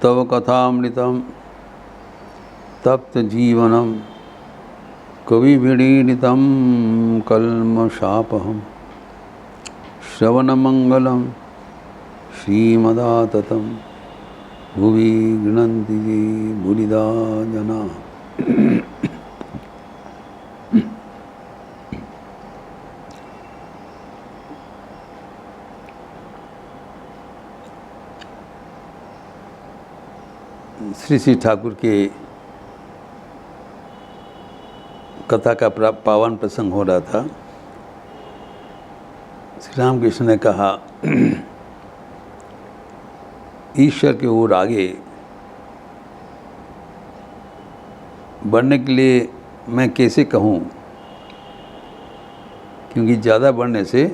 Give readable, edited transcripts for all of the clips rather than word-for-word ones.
तव कथामृतं तप्त जीवनम कविभिडीडितं कल्मषापहं श्रवणमंगलं श्रीमदाततं भुवि गृह्णन्ति ये बुलिदा जना। श्री श्री ठाकुर के कथा का पावन प्रसंग हो रहा था। श्री रामकृष्ण ने कहा, ईश्वर की ओर आगे बढ़ने के लिए मैं कैसे कहूँ, क्योंकि ज़्यादा बढ़ने से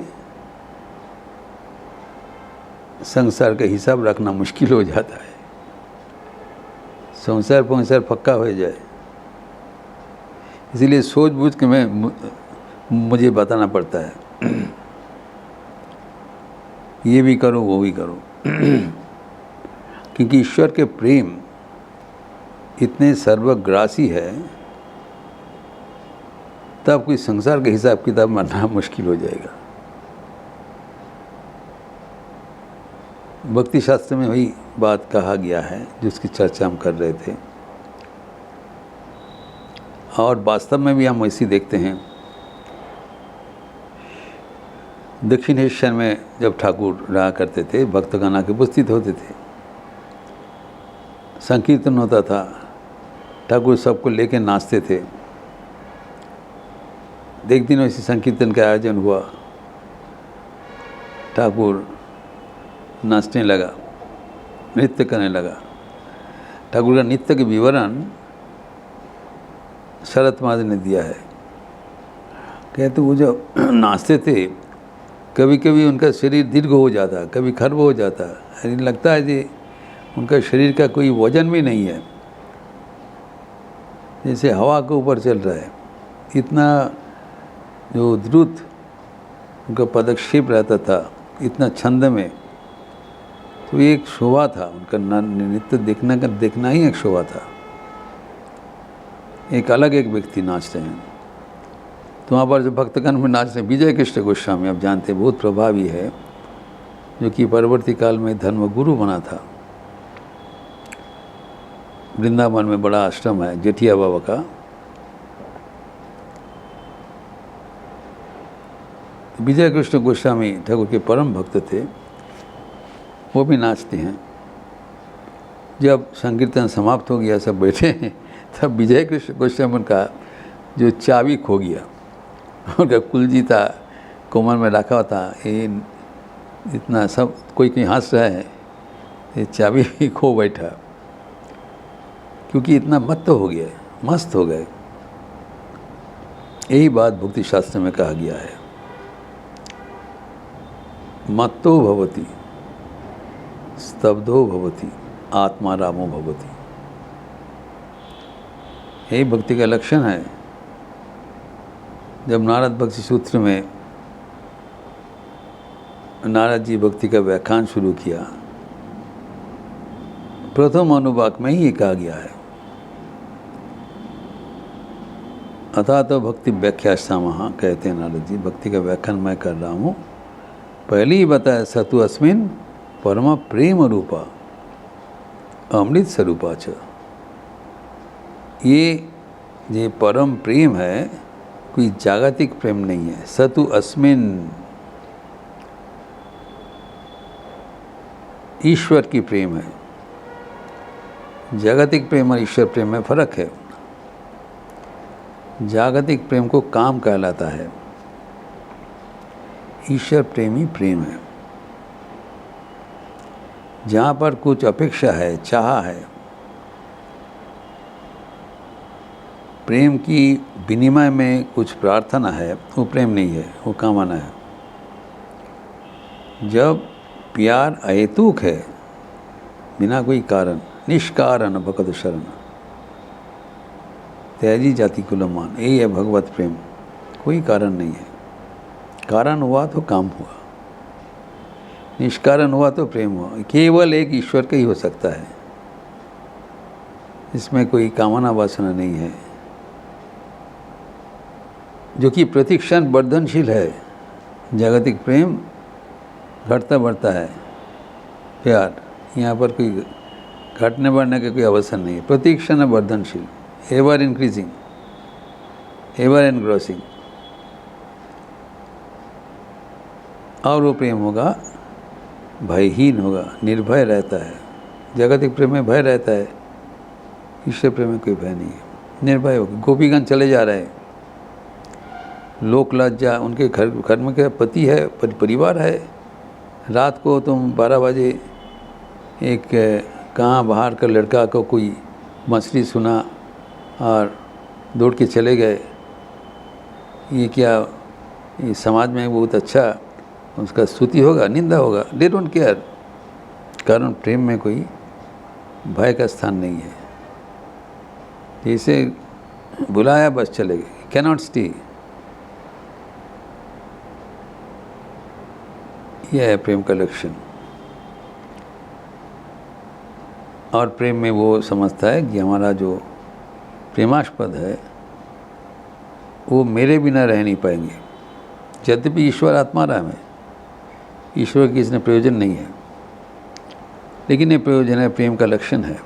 संसार का हिसाब रखना मुश्किल हो जाता है। संसार पक्का हो जाए, इसीलिए सोच बूझ के मुझे बताना पड़ता है, ये भी करो वो भी करो। क्योंकि ईश्वर के प्रेम इतने सर्वग्रासी है, तब कोई संसार के हिसाब किताब मानना मुश्किल हो जाएगा। भक्ति शास्त्र में वही बात कहा गया है जिसकी चर्चा हम कर रहे थे, और वास्तव में भी हम वैसी देखते हैं। दक्षिणेश्वर में जब ठाकुर रहा करते थे, भक्तगण आके उपस्थित होते थे, संकीर्तन होता था, ठाकुर सबको लेके नाचते थे। एक दिन वैसे संकीर्तन का आयोजन हुआ, ठाकुर नाचने लगा, नृत्य करने लगा। ठाकुर का नृत्य के विवरण शरद महाराज ने दिया है। कहते वो जो नाचते थे, कभी कभी उनका शरीर दीर्घ हो जाता, कभी खर्व हो जाता, यानी लगता है कि उनका शरीर का कोई वजन भी नहीं है, जैसे हवा के ऊपर चल रहा है। इतना जो द्रुत उनका पदक्षेप रहता था, इतना छंद में, तो ये एक शोभा था उनका। नृत्य देखना ही एक शोभा था। एक अलग एक व्यक्ति नाच रहे हैं, तो वहाँ पर जो भक्तगण में नाच रहे हैं, विजय कृष्ण गोस्वामी, आप जानते हैं, बहुत प्रभावी है, जो कि परवर्ती काल में धर्मगुरु बना था। वृंदावन में बड़ा आश्रम है जेठिया बाबा का। विजय कृष्ण गोस्वामी ठाकुर के परम भक्त थे, वो भी नाचते हैं। जब संकीर्तन समाप्त हो गया, सब बैठे हैं, तब विजय कृष्ण गोस्वामी उनका जो चाबी खो गया, उनका कुलजी था, कोमर में रखा था, ये इतना सब कोई हंस रहा है, ये चाबी भी खो बैठा, क्योंकि इतना मस्त हो गया, मस्त हो गए। यही बात भक्ति शास्त्र में कहा गया है, मत्तो भवति स्तब्धो भवति आत्मा रामो भवति। यही भक्ति का लक्षण है। जब नारद भक्ति सूत्र में नारद जी भक्ति का व्याख्यान शुरू किया, प्रथम अनुवाक में ही ये कहा गया है, अथा तो भक्ति व्याख्या सामहा, कहते हैं नारद जी, भक्ति का व्याख्यान मैं कर रहा हूँ। पहले ही बताया, सतु अस्मिन परम प्रेम रूपा अमृत स्वरूपा च। ये परम प्रेम है, कोई जागतिक प्रेम नहीं है। सतु अस्मिन, ईश्वर की प्रेम है। जागतिक प्रेम और ईश्वर प्रेम में फर्क है। जागतिक प्रेम को काम कहलाता है, ईश्वर प्रेमी प्रेम है। जहाँ पर कुछ अपेक्षा है, चाह है, प्रेम की विनिमय में कुछ प्रार्थना है, वो प्रेम नहीं है, वो कामना है। जब प्यार अहेतुक है, बिना कोई कारण, निष्कारण भगत शरण त्याजी जाति कुलमान, यही है भगवत प्रेम। कोई कारण नहीं है, कारण हुआ तो काम हुआ। निष्कारण हुआ तो प्रेम हुआ। केवल एक ईश्वर का ही हो सकता है, इसमें कोई कामना वासना नहीं है, जो कि प्रतिक्षण वर्धनशील है। जागतिक प्रेम घटता बढ़ता है, प्यार यहाँ पर कोई घटने बढ़ने का कोई अवसर नहीं है। प्रतिक्षण वर्धनशील, एवर इंक्रीजिंग, एवर एनग्रोसिंग। और वो प्रेम होगा, भयहीन होगा, निर्भय रहता है। जागतिक प्रेम में भय रहता है, ईश्वर प्रेम में कोई भय नहीं है, निर्भय होगा। गोपीगण चले जा रहे हैं, लोक लज्जा, उनके घर में क्या पति है, परिवार है। रात को तुम 12 बजे एक कहाँ बाहर का लड़का को कोई मछली सुना और दौड़ के चले गए, ये क्या, ये समाज में बहुत अच्छा उसका स्तुति होगा, निंदा होगा? They don't care. कारण प्रेम में कोई भय का स्थान नहीं है। जैसे बुलाया बस चले गए, कैनॉट स्टे। यह है प्रेम का लक्षण। और प्रेम में वो समझता है कि हमारा जो प्रेमास्पद है वो मेरे बिना रह नहीं पाएंगे। यद्यपि ईश्वर आत्माराम है, ईश्वर की इसमें प्रयोजन नहीं है, लेकिन ये प्रयोजन है, प्रेम का लक्षण है।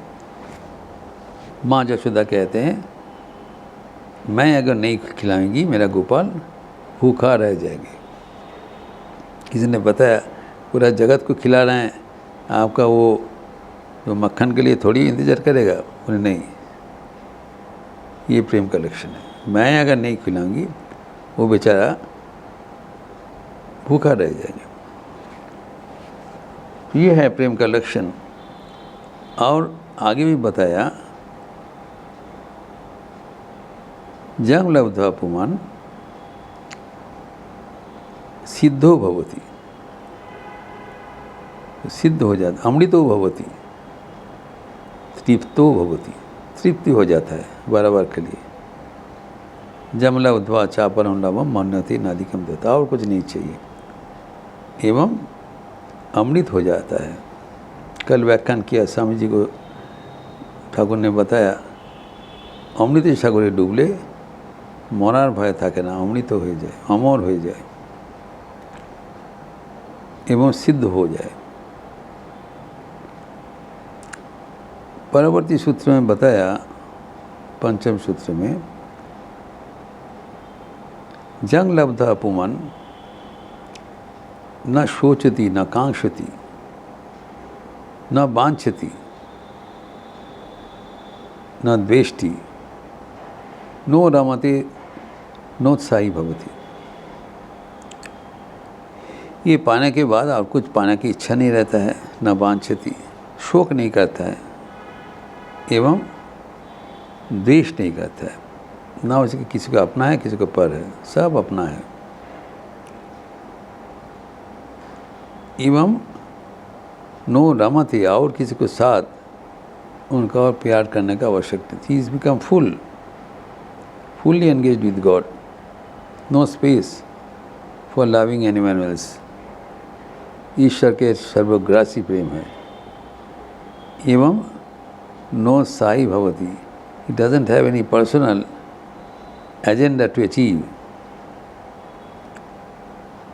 माँ यशोदा कहते हैं, मैं अगर नहीं खिलाऊंगी मेरा गोपाल भूखा रह जाएंगे। किसी ने बताया पूरा जगत को खिला रहे हैं, आपका वो जो मक्खन के लिए थोड़ी इंतज़ार करेगा? बोले नहीं, ये प्रेम का लक्षण है। मैं अगर नहीं खिलाऊंगी वो बेचारा भूखा रह जाएंगे। ये है प्रेम का लक्षण। और आगे भी बताया, जंग लब्ध्वा पुमान् सिद्धो भवति, सिद्ध हो जाता, अमृतो भवति, तृप्तो भवति, तृप्ति हो जाता है बार के लिए। जम लब्ध्वा चापरं लवं मन्यते नाधिकं दत्ता, और कुछ नहीं चाहिए, एवं अमृत हो जाता है। कल व्याख्यान किया स्वामी जी को, ठाकुर ने बताया, अमृत सागरे डूबले मरार भय থাকে না, अमृत हो जाए, अमर हो जाए एवं सिद्ध हो जाए। परवर्ती सूत्र में बताया, पंचम सूत्र में, जंग लब्धा पुमान् न शोचति न कांक्षति न वांछति न द्वेष्टि नो रमते नोत्साही भवति। ये पाने के बाद और कुछ पाने की इच्छा नहीं रहता है, न वांछति, शोक नहीं करता है, एवं द्वेष नहीं करता है। ना उसके किसी को अपना है, किसी को पर है, सब अपना है। एवं नो रमते, और किसी को साथ उनका और प्यार करने का आवश्यकता थी। Is become fully engaged with God, no space for loving anyone else। ईश्वर के सर्वग्रासी प्रेम है। एवं नो साई भवति, it doesn't have any personal agenda to achieve।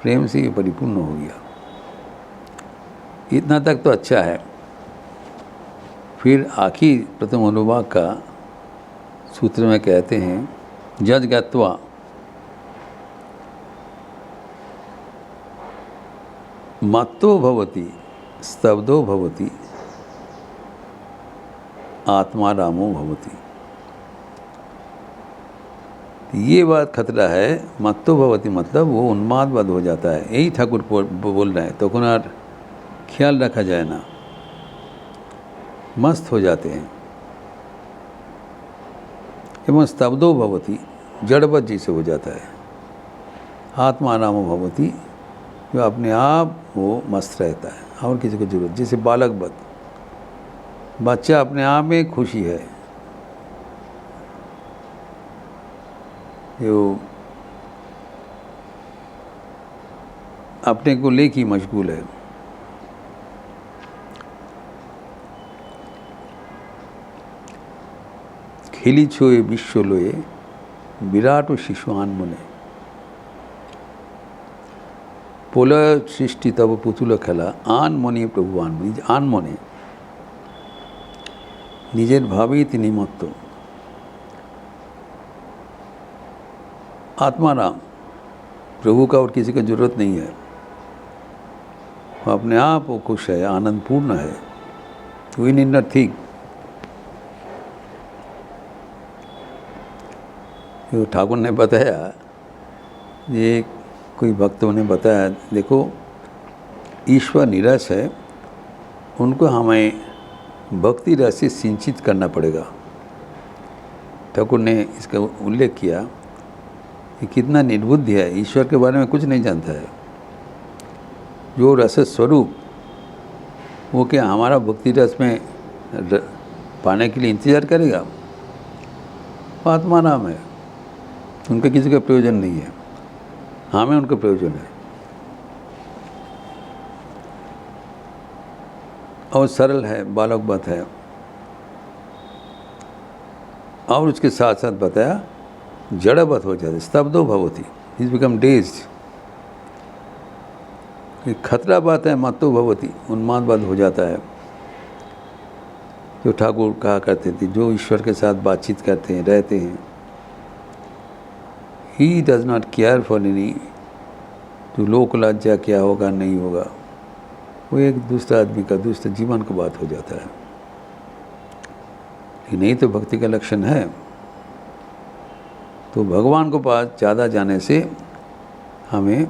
प्रेम से ये परिपूर्ण हो गया। इतना तक तो अच्छा है। फिर आखिर प्रथम अनुभाग का सूत्र में कहते हैं, जज गत्वा मत्तो भवति स्तब्धो भवति आत्मा रामो भवति। ये बात खतरा है। मत्तो भवति मतलब वो उन्मादवाद हो जाता है। यही ठाकुर बोल रहे हैं, तो कुनार ख्याल रखा जाए ना, मस्त हो जाते हैं। एवं स्तब्धो भवति, जड़वत जैसे हो जाता है। आत्मा रामो भवति, जो अपने आप वो मस्त रहता है और किसी को जरूरत, जैसे बालकवत, बच्चा अपने आप में खुशी है, जो अपने को लेके मशगूल है, खेली छोए विश्व लोए विराट शिशुआन मुने पोल सृष्टि तब पुतुल खेला आन मने प्रभुआन आन मने निजेर भावेई तिनि मत्त आत्माराम प्रभु का और किसी का जरूरत नहीं है, वो अपने आप वो खुश है, आनंदपूर्ण है, वी नीड नॉट थिंक। जो ठाकुर ने बताया, ये कोई भक्तों ने बताया, देखो ईश्वर निरस है, उनको हमें भक्ति रस से सिंचित करना पड़ेगा। ठाकुर ने इसका उल्लेख किया कि कितना निर्बुद्धि है, ईश्वर के बारे में कुछ नहीं जानता है। जो रस स्वरूप वो क्या हमारा भक्ति रस में पाने के लिए इंतज़ार करेगा? वो आत्मा नाम है, उनका किसी का प्रयोजन नहीं है, हमें उनका प्रयोजन है। और सरल है, बालक बात है। और उसके साथ साथ बताया जड़वत हो जाते, स्तब्धो भवति, इज बिकम डेज्ड। खतरा बात है, मत्तो भवति, उन्माद बात हो जाता है। जो ठाकुर कहा करते थे, जो ईश्वर के साथ बातचीत करते हैं, रहते हैं, he does not care for any तो लोक लज्जा क्या होगा नहीं होगा, वो एक दूसरा आदमी का दूसरे जीवन का बात हो जाता है। लेकिन नहीं तो भक्ति का लक्षण है। तो भगवान को पास ज़्यादा जाने से हमें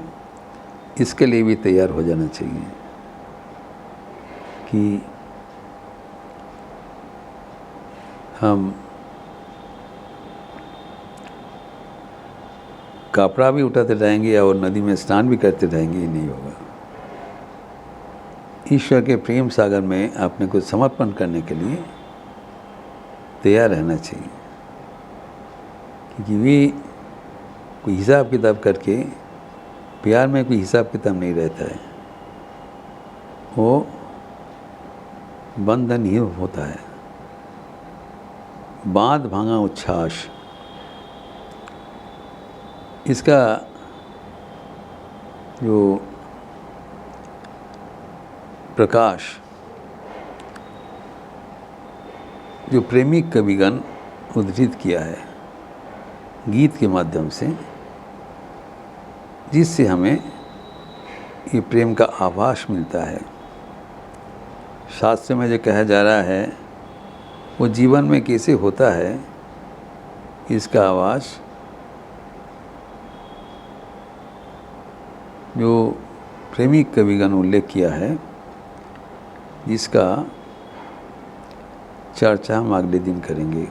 इसके लिए भी तैयार हो जाना चाहिए कि हम कपड़ा भी उठाते रहेंगे और नदी में स्नान भी करते रहेंगे, ये नहीं होगा। ईश्वर के प्रेम सागर में अपने को समर्पण करने के लिए तैयार रहना चाहिए, क्योंकि वे कोई हिसाब किताब करके, प्यार में कोई हिसाब किताब नहीं रहता है, वो बंधन ही होता है। बांध भांगा उच्छ्वास, इसका जो प्रकाश जो प्रेमी कविगण उद्धृत किया है गीत के माध्यम से, जिससे हमें ये प्रेम का आभास मिलता है। शास्त्र में जो कहा जा रहा है वो जीवन में कैसे होता है, इसका आभास जो प्रेमी कविगण उल्लेख किया है, जिसका चर्चा हम अगले दिन करेंगे।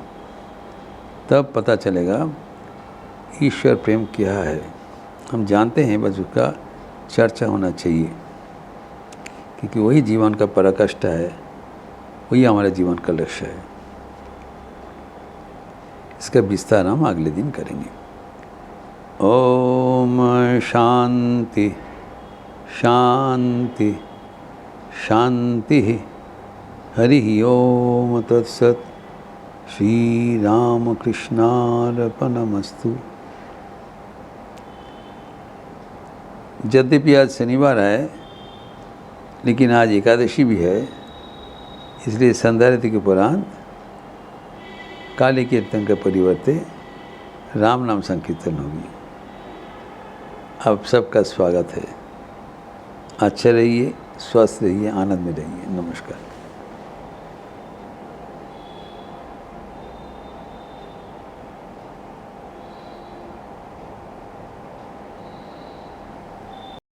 तब पता चलेगा ईश्वर प्रेम क्या है। हम जानते हैं, बस उसका चर्चा होना चाहिए, क्योंकि वही जीवन का पराकाष्ठा है, वही हमारे जीवन का लक्ष्य है। इसका विस्तार हम अगले दिन करेंगे। ओम शांति शांति शांति। हरि ओम तत्सत। श्री राम कृष्णार्पणमस्तु। यद्यपि आज शनिवार है, लेकिन आज एकादशी भी है, इसलिए संध्यारति के उपरांत काली कीर्तन के परिवर्ते राम नाम संकीर्तन होगी। आप सबका स्वागत है। अच्छे रहिए, स्वस्थ रहिए, आनंद में रहिए। नमस्कार।